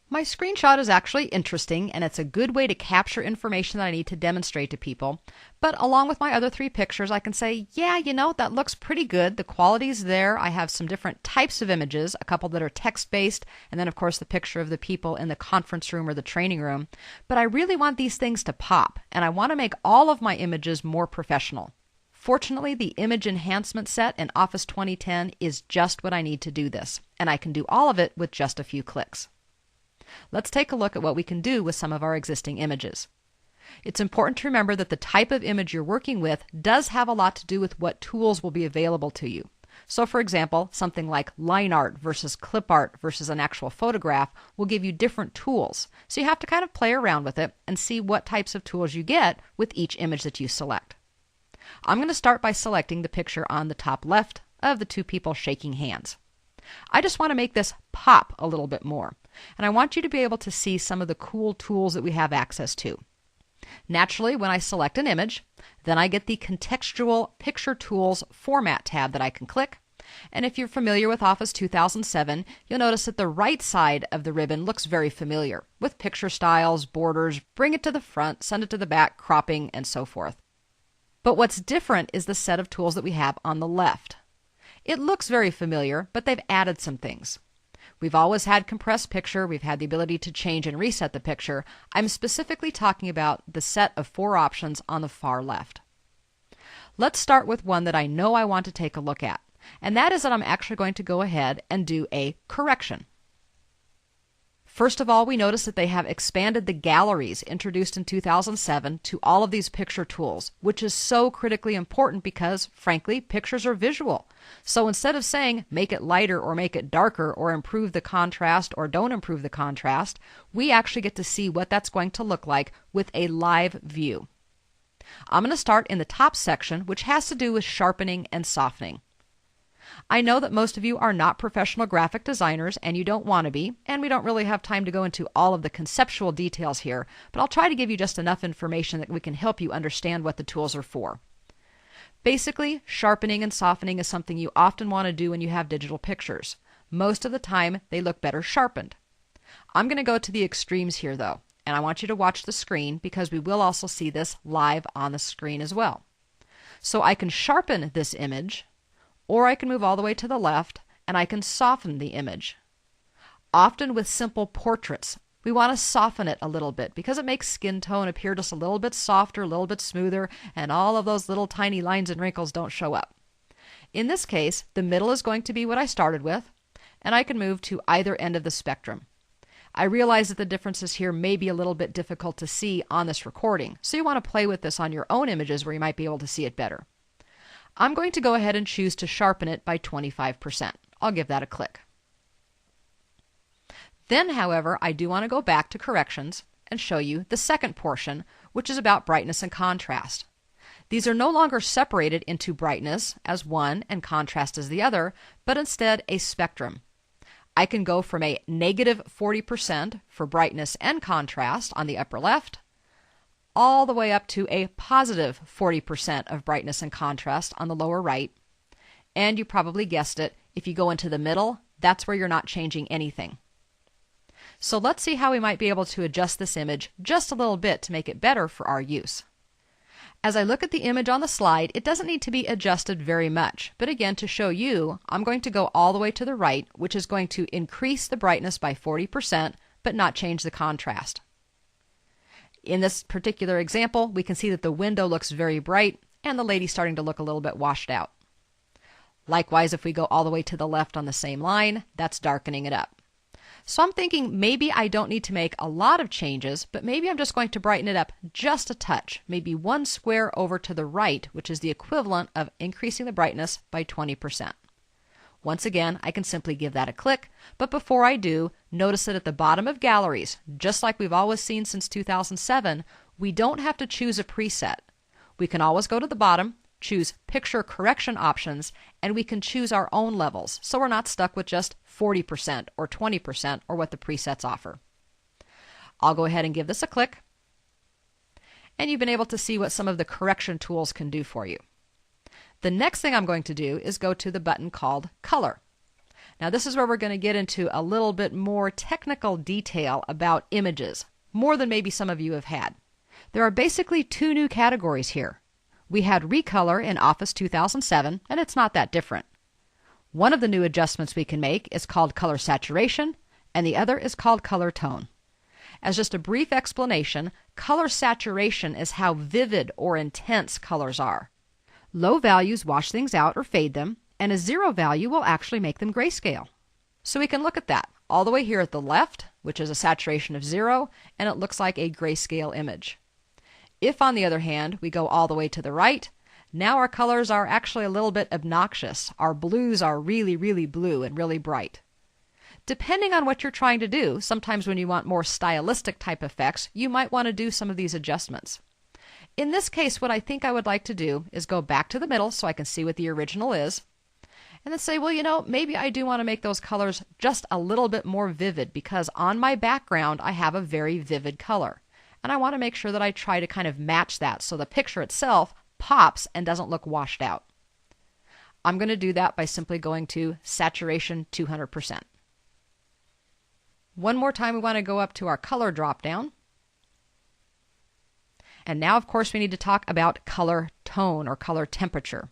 My screenshot is actually interesting, and it's a good way to capture information that I need to demonstrate to people. But along with my other three pictures, I can say, yeah, that looks pretty good. The quality's there. I have some different types of images, a couple that are text-based, and then of course the picture of the people in the conference room or the training room. But I really want these things to pop, and I want to make all of my images more professional. Fortunately, the image enhancement set in Office 2010 is just what I need to do this, and I can do all of it with just a few clicks. Let's take a look at what we can do with some of our existing images. It's important to remember that the type of image you're working with does have a lot to do with what tools will be available to you. So for example, something like line art versus clip art versus an actual photograph will give you different tools. So you have to kind of play around with it and see what types of tools you get with each image that you select. I'm going to start by selecting the picture on the top left of the two people shaking hands. I just want to make this pop a little bit more. And I want you to be able to see some of the cool tools that we have access to. Naturally, when I select an image, then I get the Contextual Picture Tools Format tab that I can click. And if you're familiar with Office 2007, you'll notice that the right side of the ribbon looks very familiar, with picture styles, borders, bring it to the front, send it to the back, cropping, and so forth. But what's different is the set of tools that we have on the left. It looks very familiar, but they've added some things. We've always had compressed picture, we've had the ability to change and reset the picture. I'm specifically talking about the set of 4 options on the far left. Let's start with one that I know I want to take a look at, and that is that I'm actually going to go ahead and do a correction. First of all, we notice that they have expanded the galleries introduced in 2007 to all of these picture tools, which is so critically important because, frankly, pictures are visual. So instead of saying make it lighter or make it darker or improve the contrast or don't improve the contrast, we actually get to see what that's going to look like with a live view. I'm going to start in the top section, which has to do with sharpening and softening. I know that most of you are not professional graphic designers and you don't want to be, and we don't really have time to go into all of the conceptual details here, but I'll try to give you just enough information that we can help you understand what the tools are for. Basically, sharpening and softening is something you often want to do when you have digital pictures. Most of the time, they look better sharpened. I'm going to go to the extremes here though, and I want you to watch the screen because we will also see this live on the screen as well. So I can sharpen this image, or I can move all the way to the left and I can soften the image. Often with simple portraits, we want to soften it a little bit because it makes skin tone appear just a little bit softer, a little bit smoother, and all of those little tiny lines and wrinkles don't show up. In this case, the middle is going to be what I started with, and I can move to either end of the spectrum. I realize that the differences here may be a little bit difficult to see on this recording, so you want to play with this on your own images where you might be able to see it better. I'm going to go ahead and choose to sharpen it by 25%. I'll give that a click. Then, however, I do want to go back to corrections and show you the second portion, which is about brightness and contrast. These are no longer separated into brightness as one and contrast as the other, but instead a spectrum. I can go from a negative 40% for brightness and contrast on the upper left, all the way up to a positive 40% of brightness and contrast on the lower right. And you probably guessed it, if you go into the middle, that's where you're not changing anything. So let's see how we might be able to adjust this image just a little bit to make it better for our use. As I look at the image on the slide, it doesn't need to be adjusted very much, but again, to show you, I'm going to go all the way to the right, which is going to increase the brightness by 40%, but not change the contrast. In this particular example, we can see that the window looks very bright and the lady's starting to look a little bit washed out. Likewise, if we go all the way to the left on the same line, that's darkening it up. So I'm thinking maybe I don't need to make a lot of changes, but maybe I'm just going to brighten it up just a touch, maybe 1 square over to the right, which is the equivalent of increasing the brightness by 20%. Once again, I can simply give that a click, but before I do, notice that at the bottom of galleries, just like we've always seen since 2007, we don't have to choose a preset. We can always go to the bottom, choose Picture Correction Options, and we can choose our own levels, so we're not stuck with just 40% or 20% or what the presets offer. I'll go ahead and give this a click, and you've been able to see what some of the correction tools can do for you. The next thing I'm going to do is go to the button called Color. Now this is where we're going to get into a little bit more technical detail about images, more than maybe some of you have had. There are basically two new categories here. We had recolor in Office 2007, and it's not that different. One of the new adjustments we can make is called color saturation, and the other is called color tone. As just a brief explanation, color saturation is how vivid or intense colors are. Low values wash things out or fade them, and a 0 value will actually make them grayscale. So we can look at that all the way here at the left, which is a saturation of 0, and it looks like a grayscale image. If, on the other hand, we go all the way to the right, now our colors are actually a little bit obnoxious. Our blues are really, really blue and really bright. Depending on what you're trying to do, sometimes when you want more stylistic type effects, you might want to do some of these adjustments. In this case, what I think I would like to do is go back to the middle so I can see what the original is, and then say, well, you know, maybe I do want to make those colors just a little bit more vivid because on my background I have a very vivid color. And I want to make sure that I try to kind of match that so the picture itself pops and doesn't look washed out. I'm going to do that by simply going to saturation 200%. One more time we want to go up to our color drop down. And now of course we need to talk about color tone or color temperature.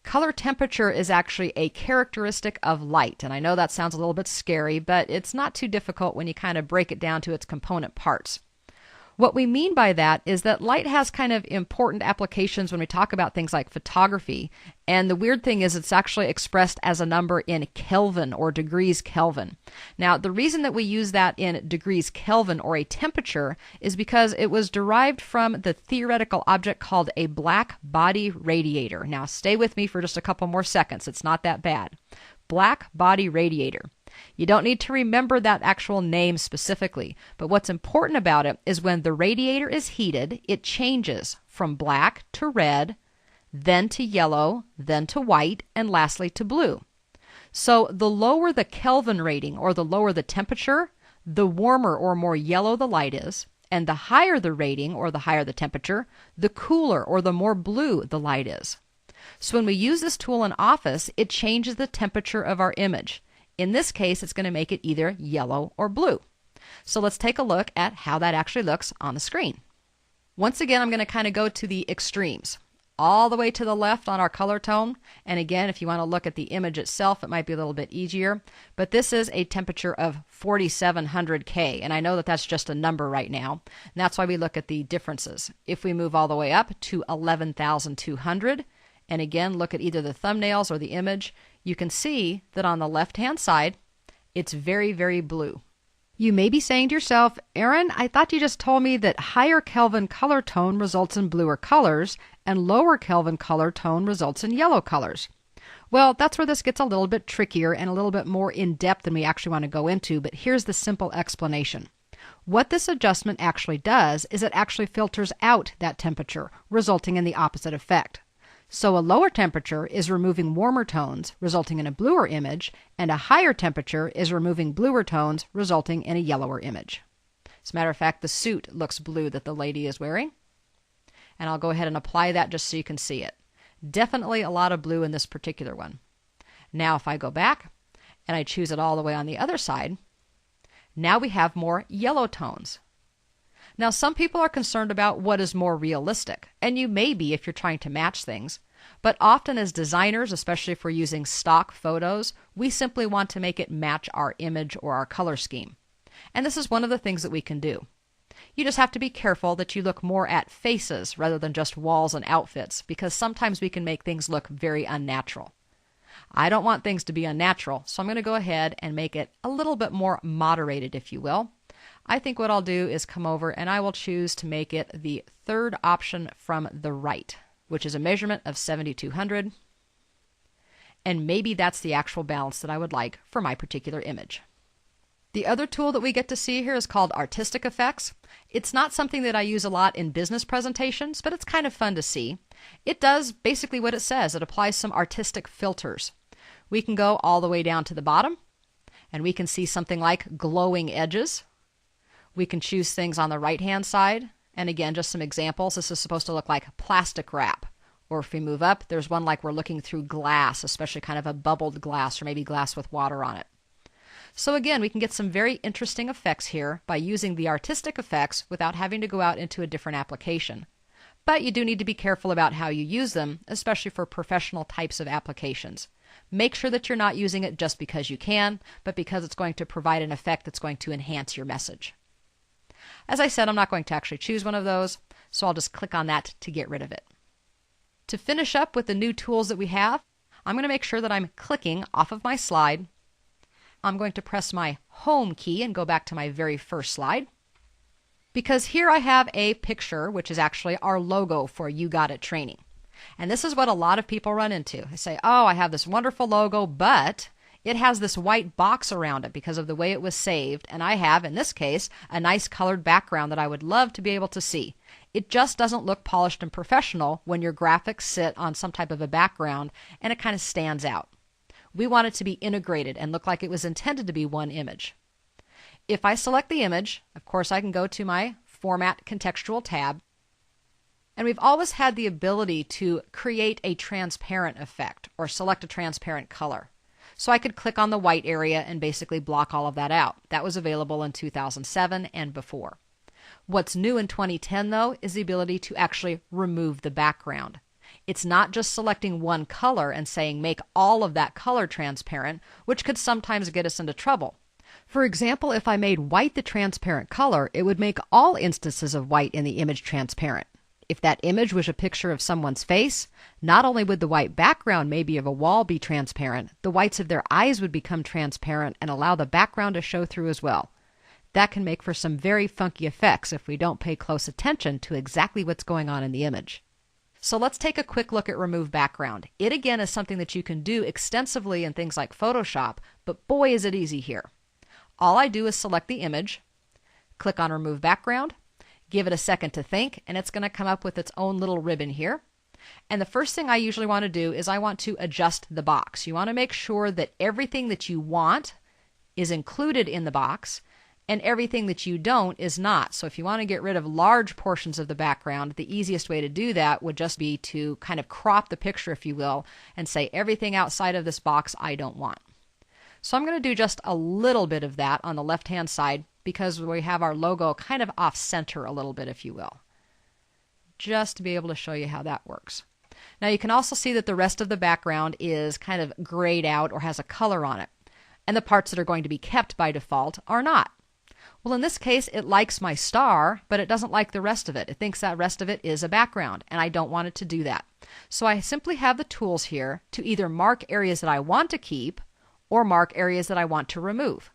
Color temperature is actually a characteristic of light, and I know that sounds a little bit scary, but it's not too difficult when you kind of break it down to its component parts. What we mean by that is that light has kind of important applications when we talk about things like photography, and the weird thing is it's actually expressed as a number in Kelvin or degrees Kelvin. Now, the reason that we use that in degrees Kelvin or a temperature is because it was derived from the theoretical object called a black body radiator. Now, stay with me for just a couple more seconds. It's not that bad. Black body radiator. You don't need to remember that actual name specifically, but what's important about it is when the radiator is heated, it changes from black to red, then to yellow, then to white, and lastly to blue. So the lower the Kelvin rating or the lower the temperature, the warmer or more yellow the light is, and the higher the rating or the higher the temperature, the cooler or the more blue the light is. So when we use this tool in Office, it changes the temperature of our image. In this case, it's going to make it either yellow or blue. So let's take a look at how that actually looks on the screen. Once again, I'm going to kind of go to the extremes. All the way to the left on our color tone. And again, if you want to look at the image itself, it might be a little bit easier. But this is a temperature of 4700 K. And I know that that's just a number right now. And that's why we look at the differences. If we move all the way up to 11,200, and again, look at either the thumbnails or the image, you can see that on the left-hand side, it's very, very blue. You may be saying to yourself, Erin, I thought you just told me that higher Kelvin color tone results in bluer colors and lower Kelvin color tone results in yellow colors. Well, that's where this gets a little bit trickier and a little bit more in-depth than we actually want to go into, but here's the simple explanation. What this adjustment actually does is it actually filters out that temperature, resulting in the opposite effect. So a lower temperature is removing warmer tones, resulting in a bluer image, and a higher temperature is removing bluer tones, resulting in a yellower image. As a matter of fact, the suit looks blue that the lady is wearing. And I'll go ahead and apply that just so you can see it. Definitely a lot of blue in this particular one. Now if I go back and I choose it all the way on the other side, now we have more yellow tones. Now, some people are concerned about what is more realistic, and you may be if you're trying to match things, but often as designers, especially if we're using stock photos, we simply want to make it match our image or our color scheme. And this is one of the things that we can do. You just have to be careful that you look more at faces rather than just walls and outfits, because sometimes we can make things look very unnatural. I don't want things to be unnatural, so I'm going to go ahead and make it a little bit more moderated, if you will. I think what I'll do is come over and I will choose to make it the third option from the right, which is a measurement of 7200. And maybe that's the actual balance that I would like for my particular image. The other tool that we get to see here is called Artistic Effects. It's not something that I use a lot in business presentations, but it's kind of fun to see. It does basically what it says. It applies some artistic filters. We can go all the way down to the bottom, and we can see something like glowing edges. We can choose things on the right-hand side. And again, just some examples. This is supposed to look like plastic wrap Or if we move up, there's one like we're looking through glass, especially kind of a bubbled glass or maybe glass with water on it. So again, we can get some very interesting effects here by using the artistic effects without having to go out into a different application. But you do need to be careful about how you use them, especially for professional types of applications. Make sure that you're not using it just because you can, but because it's going to provide an effect that's going to enhance your message. As I said, I'm not going to actually choose one of those, so I'll just click on that to get rid of it. To finish up with the new tools that we have, I'm going to make sure that I'm clicking off of my slide. I'm going to press my Home key and go back to my very first slide, because here I have a picture which is actually our logo for You Got It Training. And this is what a lot of people run into. They say, oh, I have this wonderful logo, but it has this white box around it because of the way it was saved, and I have, in this case, a nice colored background that I would love to be able to see. It just doesn't look polished and professional when your graphics sit on some type of a background and it kind of stands out. We want it to be integrated and look like it was intended to be one image. If I select the image, of course I can go to my Format Contextual tab, and we've always had the ability to create a transparent effect or select a transparent color. So I could click on the white area and basically block all of that out. That was available in 2007 and before. What's new in 2010, though, is the ability to actually remove the background. It's not just selecting one color and saying make all of that color transparent, which could sometimes get us into trouble. For example, if I made white the transparent color, it would make all instances of white in the image transparent. If that image was a picture of someone's face, not only would the white background maybe of a wall be transparent, the whites of their eyes would become transparent and allow the background to show through as well. That can make for some very funky effects if we don't pay close attention to exactly what's going on in the image. So let's take a quick look at Remove Background. It again is something that you can do extensively in things like Photoshop, but boy is it easy here. All I do is select the image, click on Remove Background, give it a second to think, and it's going to come up with its own little ribbon here. And the first thing I usually want to do is I want to adjust the box. You want to make sure that everything that you want is included in the box, and everything that you don't is not. So if you want to get rid of large portions of the background, the easiest way to do that would just be to kind of crop the picture, if you will, and say everything outside of this box I don't want. So I'm going to do just a little bit of that on the left-hand side because we have our logo kind of off-center a little bit, if you will, just to be able to show you how that works. Now you can also see that the rest of the background is kind of grayed out or has a color on it, and the parts that are going to be kept by default are not. Well, in this case, it likes my star, but it doesn't like the rest of it. It thinks that rest of it is a background, and I don't want it to do that. So I simply have the tools here to either mark areas that I want to keep or mark areas that I want to remove.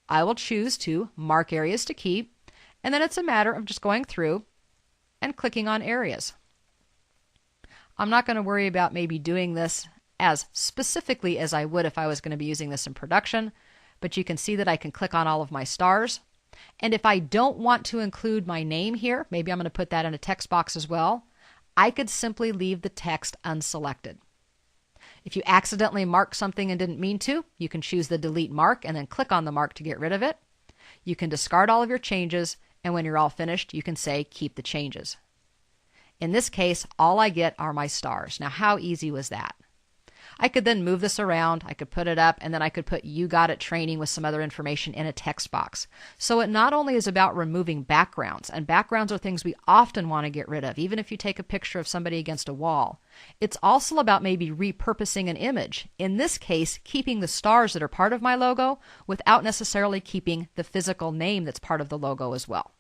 I will choose to mark areas to keep, and then it's a matter of just going through and clicking on areas. I'm not going to worry about maybe doing this as specifically as I would if I was going to be using this in production, but you can see that I can click on all of my stars. And if I don't want to include my name here, maybe I'm going to put that in a text box as well, I could simply leave the text unselected. If you accidentally marked something and didn't mean to, you can choose the delete mark and then click on the mark to get rid of it. You can discard all of your changes, and when you're all finished, you can say keep the changes. In this case, all I get are my stars. Now, how easy was that? I could then move this around, I could put it up, and then I could put You Got It Training with some other information in a text box. So it not only is about removing backgrounds, and backgrounds are things we often want to get rid of, even if you take a picture of somebody against a wall. It's also about maybe repurposing an image. In this case, keeping the stars that are part of my logo without necessarily keeping the physical name that's part of the logo as well.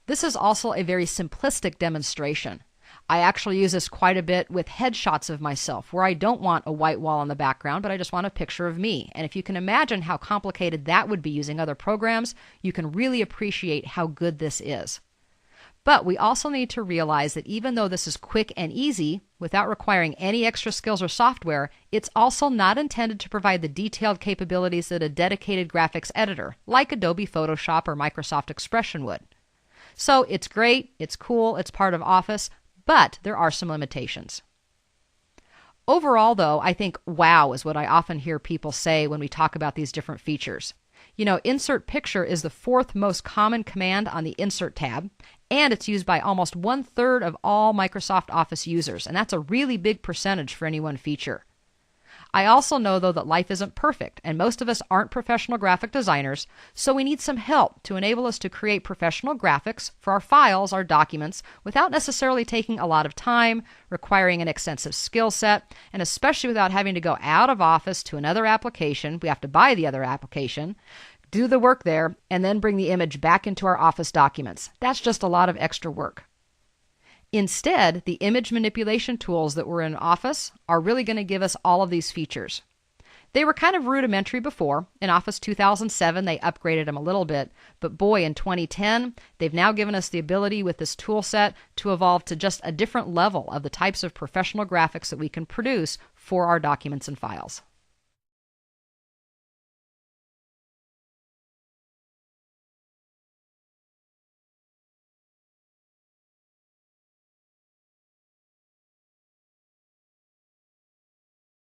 This is also a very simplistic demonstration. I actually use this quite a bit with headshots of myself where I don't want a white wall in the background, but I just want a picture of me. And if you can imagine how complicated that would be using other programs, you can really appreciate how good this is. But we also need to realize that even though this is quick and easy, without requiring any extra skills or software, it's also not intended to provide the detailed capabilities that a dedicated graphics editor, like Adobe Photoshop or Microsoft Expression would. So it's great, it's cool, it's part of Office, but there are some limitations. Overall, though, I think wow is what I often hear people say when we talk about these different features. You know, insert picture is the fourth most common command on the Insert tab, and it's used by almost 1/3 of all Microsoft Office users, and that's a really big percentage for any one feature. I also know, though, that life isn't perfect, and most of us aren't professional graphic designers, so we need some help to enable us to create professional graphics for our files, our documents, without necessarily taking a lot of time, requiring an extensive skill set, and especially without having to go out of Office to another application. We have to buy the other application, do the work there, and then bring the image back into our Office documents. That's just a lot of extra work. Instead, the image manipulation tools that were in Office are really going to give us all of these features. They were kind of rudimentary before. In Office 2007, they upgraded them a little bit, but boy, in 2010, they've now given us the ability with this tool set to evolve to just a different level of the types of professional graphics that we can produce for our documents and files.